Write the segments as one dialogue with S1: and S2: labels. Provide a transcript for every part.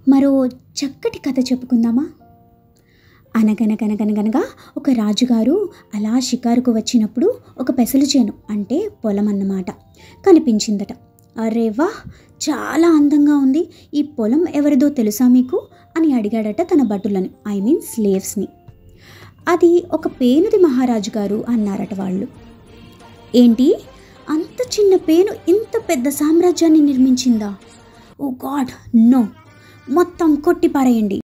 S1: మరో చక్కటి కథ చెప్పుకుందామా? అనగనగనగనగనగా ఒక రాజుగారు అలా షికారుకు వచ్చినప్పుడు ఒక పెసలు చేను అంటే పొలం అన్నమాట కనిపించిందట. అరే వా, చాలా అందంగా ఉంది, ఈ పొలం ఎవరిదో తెలుసా మీకు అని అడిగాడట తన భటులని, స్లేవ్స్ని. అది ఒక పేనుది మహారాజు గారు అన్నారట వాళ్ళు. ఏంటి, అంత చిన్న పేను ఇంత పెద్ద సామ్రాజ్యాన్ని నిర్మించిందా? ఓ గాడ్, నో, మొత్తం కొట్టి పారేయండి.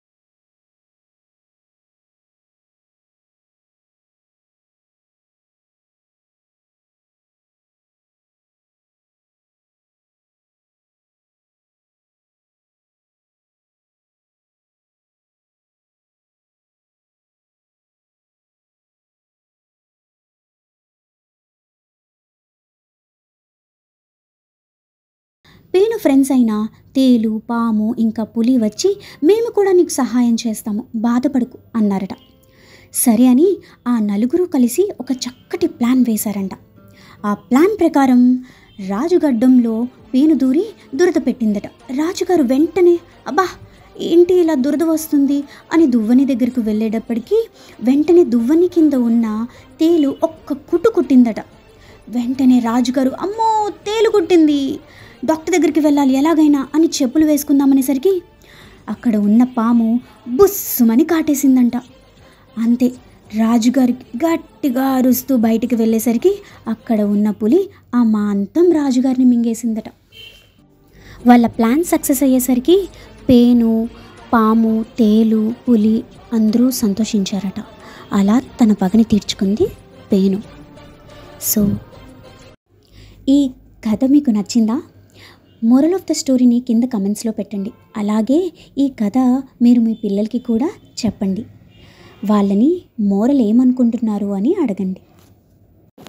S1: పేను ఫ్రెండ్స్ అయిన తేలు, పాము ఇంకా పులి వచ్చి మేము కూడా నీకు సహాయం చేస్తాము, బాధపడకు అన్నారట. సరే అని ఆ నలుగురు కలిసి ఒక చక్కటి ప్లాన్ వేశారంట. ఆ ప్లాన్ ప్రకారం రాజుగడ్డంలో పేను దూరి దురద పెట్టిందట. రాజుగారు వెంటనే అబ్బా ఏంటి ఇలా దురద వస్తుంది అని దువ్వని దగ్గరకు వెళ్ళేటప్పటికీ వెంటనే దువ్వని కింద ఉన్న తేలు ఒక్క కుట్టు కుట్టిందట. వెంటనే రాజుగారు అమ్మో తేలు కుట్టింది, డాక్టర్ దగ్గరికి వెళ్ళాలి ఎలాగైనా అని చెప్పులు వేసుకుందామనేసరికి అక్కడ ఉన్న పాము బుస్సుమని కాటేసిందంట. అంతే, రాజుగారికి గట్టిగా అరుస్తూ బయటికి వెళ్ళేసరికి అక్కడ ఉన్న పులి ఆ మాంతం రాజుగారిని మింగేసిందట. వాళ్ళ ప్లాన్ సక్సెస్ అయ్యేసరికి పేను, పాము, తేలు, పులి అందరూ సంతోషించారట. అలా తన పగని తీర్చుకుంది పేను. సో ఈ కథ మీకు నచ్చిందా? మోరల్ ఆఫ్ ద స్టోరీని కింద కమెంట్స్లో పెట్టండి. అలాగే ఈ కథ మీరు మీ పిల్లలకి కూడా చెప్పండి. వాళ్ళని మోరల్ ఏమనుకుంటున్నారు అని అడగండి.